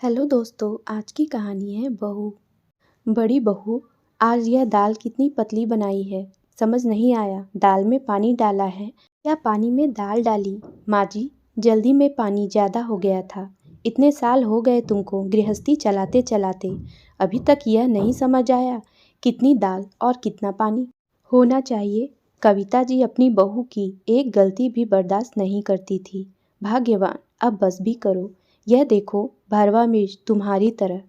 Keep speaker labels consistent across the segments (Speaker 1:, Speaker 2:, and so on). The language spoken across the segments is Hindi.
Speaker 1: हेलो दोस्तों, आज की कहानी है बहू। बड़ी बहू, आज यह दाल कितनी पतली बनाई है। समझ नहीं आया दाल में पानी डाला है या पानी में दाल डाली। माँ जी, जल्दी में पानी ज़्यादा हो गया था। इतने साल हो गए तुमको गृहस्थी चलाते चलाते, अभी तक यह नहीं समझ आया कितनी दाल और कितना पानी होना चाहिए। कविता जी अपनी बहू की एक गलती भी बर्दाश्त नहीं करती थी। भाग्यवान, अब बस भी करो। यह देखो, भरवा मिर्च तुम्हारी तरह,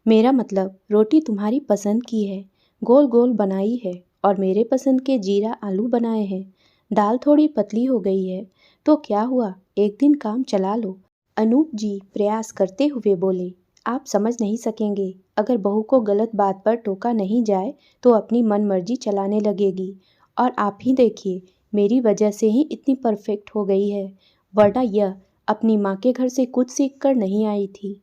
Speaker 1: मेरा मतलब रोटी तुम्हारी पसंद की है, गोल गोल बनाई है और मेरे पसंद के जीरा आलू बनाए हैं। दाल थोड़ी पतली हो गई है तो क्या हुआ, एक दिन काम चला लो। अनूप जी प्रयास करते हुए बोले, आप समझ नहीं सकेंगे। अगर बहू को गलत बात पर टोका नहीं जाए तो अपनी मन मर्जी चलाने लगेगी। और आप ही देखिए, मेरी वजह से ही इतनी परफेक्ट हो गई है, वरना यह अपनी माँ के घर से कुछ सीख कर नहीं आई थी।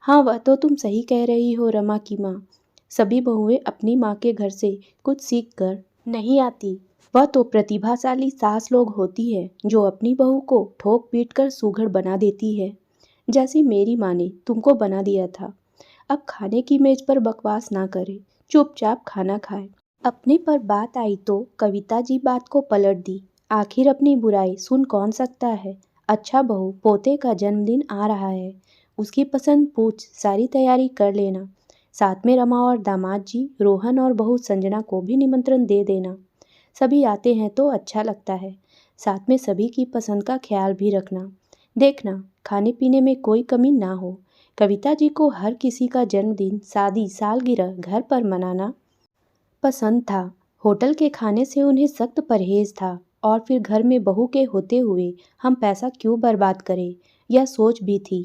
Speaker 1: हाँ, वह तो तुम सही कह रही हो रमा की माँ। सभी बहुएं अपनी माँ के घर से कुछ सीख कर नहीं आती। वह तो प्रतिभाशाली सास लोग होती है जो अपनी बहू को ठोक पीट कर सुघड़ बना देती है, जैसी मेरी माँ ने तुमको बना दिया था। अब खाने की मेज पर बकवास ना करे, चुपचाप खाना खाए। अपने पर बात आई तो कविता जी बात को पलट दी। आखिर अपनी बुराई सुन कौन सकता है। अच्छा बहू, पोते का जन्मदिन आ रहा है, उसकी पसंद पूछ सारी तैयारी कर लेना। साथ में रमा और दामाद जी, रोहन और बहू संजना को भी निमंत्रण दे देना। सभी आते हैं तो अच्छा लगता है। साथ में सभी की पसंद का ख्याल भी रखना। देखना खाने पीने में कोई कमी ना हो। कविता जी को हर किसी का जन्मदिन, शादी, सालगिरह घर पर मनाना पसंद था। होटल के खाने से उन्हें सख्त परहेज था। और फिर घर में बहू के होते हुए हम पैसा क्यों बर्बाद करें, यह सोच भी थी।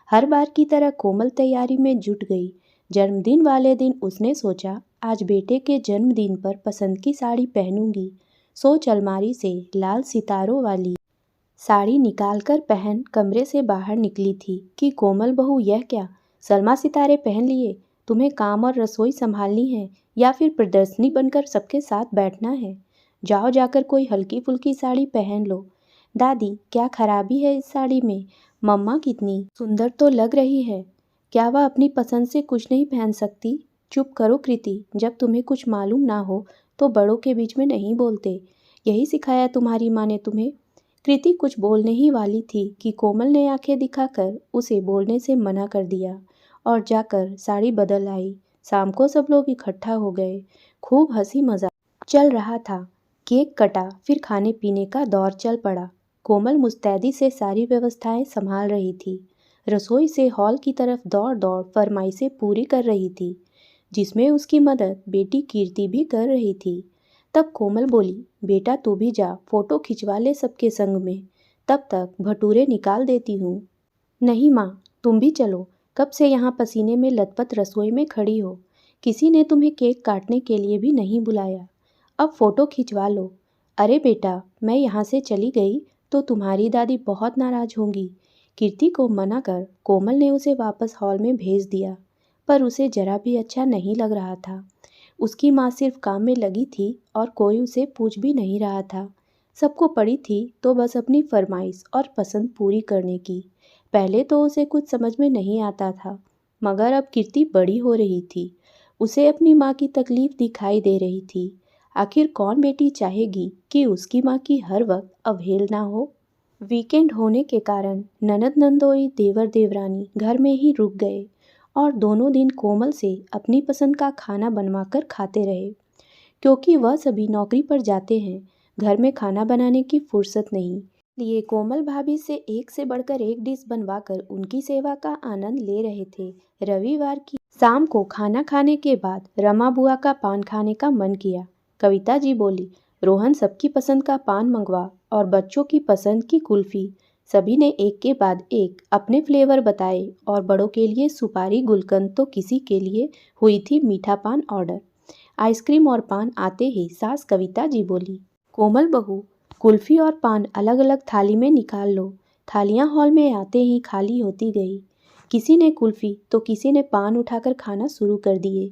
Speaker 1: हर बार की तरह कोमल तैयारी में जुट गई। जन्मदिन वाले दिन उसने सोचा, आज बेटे के जन्मदिन पर पसंद की साड़ी पहनूंगी। सोच अलमारी से लाल सितारों वाली साड़ी निकालकर पहन कमरे से बाहर निकली थी कि कोमल बहू, यह क्या, सलमा सितारे पहन लिए? तुम्हें काम और रसोई संभालनी है या फिर प्रदर्शनी बनकर सबके साथ बैठना है? जाओ जाकर कोई हल्की फुल्की साड़ी पहन लो। दादी, क्या खराबी है इस साड़ी में? मम्मा कितनी सुंदर तो लग रही है। क्या वह अपनी पसंद से कुछ नहीं पहन सकती? चुप करो कृति, जब तुम्हें कुछ मालूम ना हो तो बड़ों के बीच में नहीं बोलते। यही सिखाया तुम्हारी माँ ने तुम्हें? कृति कुछ बोलने ही वाली थी कि कोमल ने आंखें दिखाकर उसे बोलने से मना कर दिया और जाकर साड़ी बदल आई। शाम को सब लोग इकट्ठा हो गए। खूब हंसी मजाक चल रहा था। केक कटा, फिर खाने पीने का दौर चल पड़ा। कोमल मुस्तैदी से सारी व्यवस्थाएं संभाल रही थी। रसोई से हॉल की तरफ दौड़ दौड़ फरमाइशें पूरी कर रही थी, जिसमें उसकी मदद बेटी कीर्ति भी कर रही थी। तब कोमल बोली, बेटा तू भी जा, फोटो खिंचवा ले सबके संग में, तब तक भटूरे निकाल देती हूँ। नहीं माँ, तुम भी चलो, कब से यहाँ पसीने में लथपथ रसोई में खड़ी हो। किसी ने तुम्हें केक काटने के लिए भी नहीं बुलाया, अब फोटो खिंचवा लो। अरे बेटा, मैं यहाँ से चली गई तो तुम्हारी दादी बहुत नाराज होंगी। कीर्ति को मना कर कोमल ने उसे वापस हॉल में भेज दिया, पर उसे जरा भी अच्छा नहीं लग रहा था। उसकी माँ सिर्फ काम में लगी थी और कोई उसे पूछ भी नहीं रहा था। सबको पड़ी थी तो बस अपनी फरमाइश और पसंद पूरी करने की। पहले तो उसे कुछ समझ में नहीं आता था, मगर अब कीर्ति बड़ी हो रही थी। उसे अपनी माँ की तकलीफ दिखाई दे रही थी। आखिर कौन बेटी चाहेगी कि उसकी माँ की हर वक्त अवहेलना हो। वीकेंड होने के कारण ननद नंदोई देवर देवरानी घर में ही रुक गए और दोनों दिन कोमल से अपनी पसंद का खाना बनवाकर खाते रहे। क्योंकि वह सभी नौकरी पर जाते हैं, घर में खाना बनाने की फुर्सत नहीं, लिए कोमल भाभी से एक से बढ़कर एक डिश बनवाकर उनकी सेवा का आनंद ले रहे थे। रविवार की शाम को खाना खाने के बाद रमा बुआ का पान खाने का मन किया। कविता जी बोली, रोहन सबकी पसंद का पान मंगवा और बच्चों की पसंद की कुल्फी। सभी ने एक के बाद एक अपने फ्लेवर बताए और बड़ों के लिए सुपारी गुलकंद तो किसी के लिए हुई थी मीठा पान ऑर्डर। आइसक्रीम और पान आते ही सास कविता जी बोली, कोमल बहू, कुल्फी और पान अलग अलग थाली में निकाल लो। थालियां हॉल में आते ही खाली होती गई। किसी ने कुल्फी तो किसी ने पान उठाकर खाना शुरू कर दिए।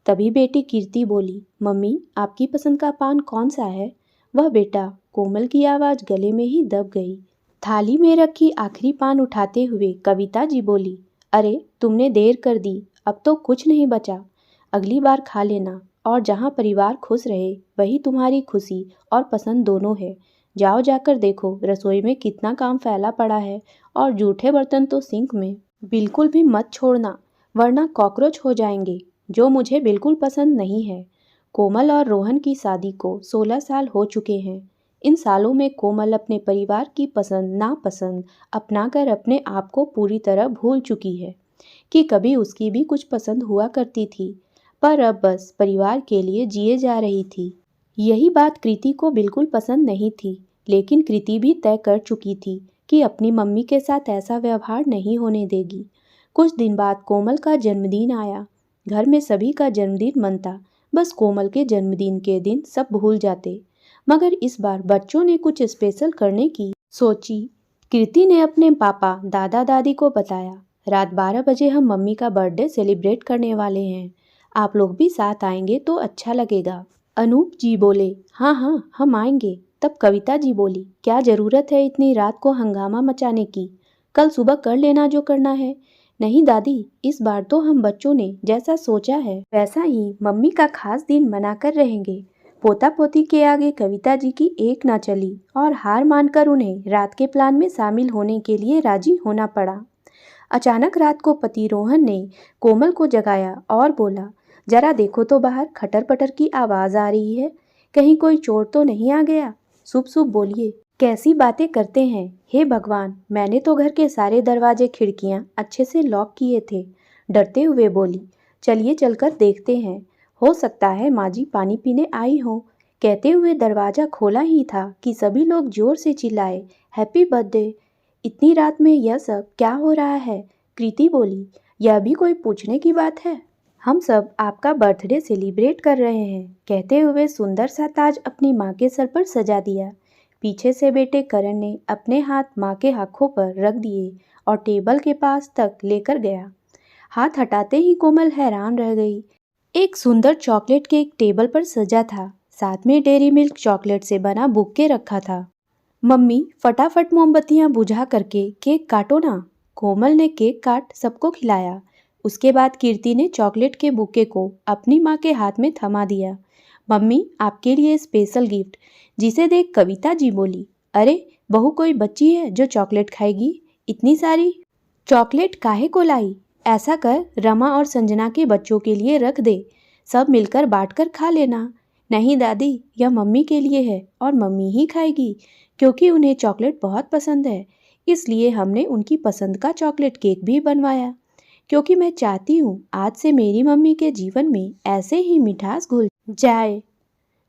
Speaker 1: तभी बेटी कीर्ति बोली, मम्मी आपकी पसंद का पान कौन सा है? वह बेटा, कोमल की आवाज़ गले में ही दब गई। थाली में रखी आखिरी पान उठाते हुए कविता जी बोली, अरे तुमने देर कर दी, अब तो कुछ नहीं बचा। अगली बार खा लेना। और जहाँ परिवार खुश रहे वही तुम्हारी खुशी और पसंद दोनों है। जाओ जाकर देखो रसोई में कितना काम फैला पड़ा है, और जूठे बर्तन तो सिंक में। बिल्कुल भी मत छोड़ना, वरना कॉकरोच हो जाएंगे, जो मुझे बिल्कुल पसंद नहीं है। कोमल और रोहन की शादी को 16 साल हो चुके हैं। इन सालों में कोमल अपने परिवार की पसंद नापसंद अपनाकर अपने आप को पूरी तरह भूल चुकी है कि कभी उसकी भी कुछ पसंद हुआ करती थी, पर अब बस परिवार के लिए जिए जा रही थी। यही बात कृति को बिल्कुल पसंद नहीं थी, लेकिन कृति भी तय कर चुकी थी कि अपनी मम्मी के साथ ऐसा व्यवहार नहीं होने देगी। कुछ दिन बाद कोमल का जन्मदिन आया। घर में सभी का जन्मदिन मनता, बस कोमल के जन्मदिन के दिन सब भूल जाते। मगर इस बार बच्चों ने कुछ स्पेशल करने की सोची। कृति ने अपने पापा दादा दादी को बताया, रात 12 बजे हम मम्मी का बर्थडे सेलिब्रेट करने वाले हैं, आप लोग भी साथ आएंगे तो अच्छा लगेगा। अनूप जी बोले, हाँ हाँ हम आएंगे। तब कविता जी बोली, क्या ज़रूरत है इतनी रात को हंगामा मचाने की, कल सुबह कर लेना जो करना है। नहीं दादी, इस बार तो हम बच्चों ने जैसा सोचा है वैसा ही मम्मी का खास दिन मनाकर रहेंगे। पोता पोती के आगे कविता जी की एक ना चली और हार मानकर उन्हें रात के प्लान में शामिल होने के लिए राजी होना पड़ा। अचानक रात को पति रोहन ने कोमल को जगाया और बोला, जरा देखो तो बाहर खटर पटर की आवाज़ आ रही है, कहीं कोई चोर तो नहीं आ गया। शुभ शुभ बोलिए, कैसी बातें करते हैं, हे भगवान, मैंने तो घर के सारे दरवाजे खिड़कियां अच्छे से लॉक किए थे। डरते हुए बोली, चलिए चलकर देखते हैं, हो सकता है माँ जी पानी पीने आई हो। कहते हुए दरवाज़ा खोला ही था कि सभी लोग जोर से चिल्लाए, हैप्पी बर्थडे। इतनी रात में यह सब क्या हो रहा है? कृति बोली, यह भी कोई पूछने की बात है? हम सब आपका बर्थडे सेलिब्रेट कर रहे हैं। कहते हुए सुंदर सा ताज अपनी माँ के सर पर सजा दिया। पीछे से बेटे करण ने अपने हाथ माँ के आँखों पर रख दिए और टेबल के पास तक लेकर गया। हाथ हटाते ही कोमल हैरान रह गई। एक सुंदर चॉकलेट केक टेबल पर सजा था, साथ में डेयरी मिल्क चॉकलेट से बना बुके रखा था। मम्मी फटाफट मोमबत्तियां बुझा करके केक काटो ना। कोमल ने केक काट सबको खिलाया। उसके बाद कीर्ति ने चॉकलेट के बुके को अपनी माँ के हाथ में थमा दिया। मम्मी आपके लिए स्पेशल गिफ्ट, जिसे देख कविता जी बोली, अरे बहू कोई बच्ची है जो चॉकलेट खाएगी, इतनी सारी चॉकलेट काहे को लाई? ऐसा कर रमा और संजना के बच्चों के लिए रख दे, सब मिलकर बांटकर खा लेना। नहीं दादी, यह मम्मी के लिए है और मम्मी ही खाएगी, क्योंकि उन्हें चॉकलेट बहुत पसंद है, इसलिए हमने उनकी पसंद का चॉकलेट केक भी बनवाया, क्योंकि मैं चाहती हूँ आज से मेरी मम्मी के जीवन में ऐसे ही मिठास घुल जाए।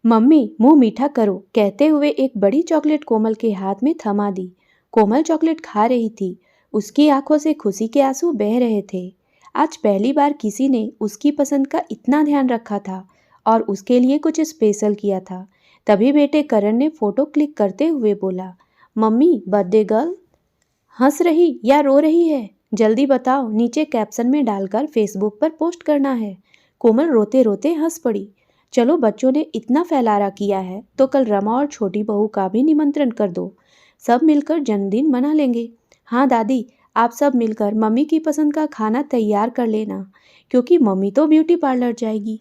Speaker 1: मम्मी मुंह मीठा करो, कहते हुए एक बड़ी चॉकलेट कोमल के हाथ में थमा दी। कोमल चॉकलेट खा रही थी, उसकी आंखों से खुशी के आंसू बह रहे थे। आज पहली बार किसी ने उसकी पसंद का इतना ध्यान रखा था और उसके लिए कुछ स्पेशल किया था। तभी बेटे करण ने फोटो क्लिक करते हुए बोला, मम्मी बर्थडे गर्ल हंस रही या रो रही है, जल्दी बताओ, नीचे कैप्शन में डालकर फेसबुक पर पोस्ट करना है। कोमल रोते रोते हंस पड़ी। चलो बच्चों ने इतना फैलारा किया है तो कल रमा और छोटी बहू का भी निमंत्रण कर दो, सब मिलकर जन्मदिन मना लेंगे। हाँ दादी, आप सब मिलकर मम्मी की पसंद का खाना तैयार कर लेना, क्योंकि मम्मी तो ब्यूटी पार्लर जाएगी।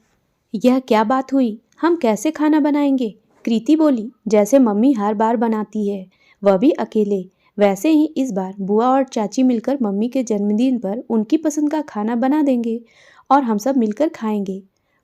Speaker 1: यह क्या बात हुई, हम कैसे खाना बनाएंगे? कृति बोली, जैसे मम्मी हर बार बनाती है, वह भी अकेले, वैसे ही इस बार बुआ और चाची मिलकर मम्मी के जन्मदिन पर उनकी पसंद का खाना बना देंगे और हम सब मिलकर खाएंगे।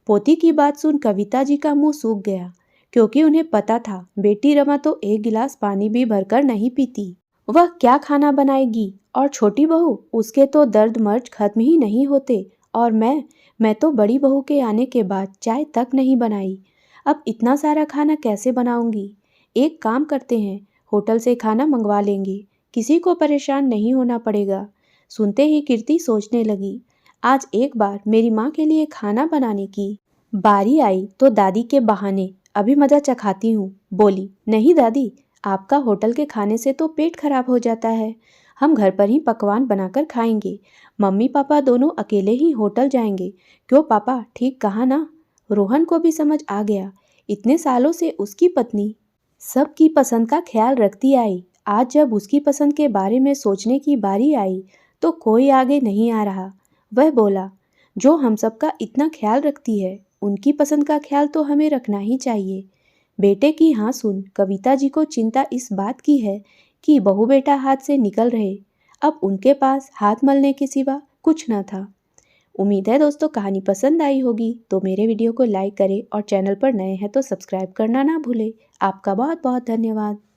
Speaker 1: पोती की बात सुन कविता जी का मुंह सूख गया, क्योंकि उन्हें पता था बेटी रमा तो एक गिलास पानी भी भरकर नहीं पीती। वह क्या खाना बनाएगी? और छोटी बहू, उसके तो दर्द मर्ज खत्म ही नहीं होते। और मैं तो बड़ी बहू के आने के बाद चाय तक नहीं बनाई, अब इतना सारा खाना कैसे बनाऊंगी? एक काम करते हैं, होटल से खाना मंगवा लेंगे, किसी को परेशान नहीं होना पड़ेगा। सुनते ही कीर्ति सोचने लगी, आज एक बार मेरी माँ के लिए खाना बनाने की बारी आई तो दादी के बहाने अभी मज़ा चखाती हूँ। बोली, नहीं दादी, आपका होटल के खाने से तो पेट खराब हो जाता है, हम घर पर ही पकवान बनाकर खाएंगे। मम्मी पापा दोनों अकेले ही होटल जाएंगे। क्यों पापा, ठीक कहा ना? रोहन को भी समझ आ गया, इतने सालों से उसकी पत्नी सबकी पसंद का ख्याल रखती आई, आज जब उसकी पसंद के बारे में सोचने की बारी आई तो कोई आगे नहीं आ रहा। वह बोला, जो हम सबका इतना ख्याल रखती है, उनकी पसंद का ख्याल तो हमें रखना ही चाहिए। बेटे की हाँ सुन कविता जी को चिंता इस बात की है कि बहू बेटा हाथ से निकल रहे। अब उनके पास हाथ मलने के सिवा कुछ न था। उम्मीद है दोस्तों कहानी पसंद आई होगी, तो मेरे वीडियो को लाइक करें और चैनल पर नए हैं तो सब्सक्राइब करना ना भूलें। आपका बहुत बहुत धन्यवाद।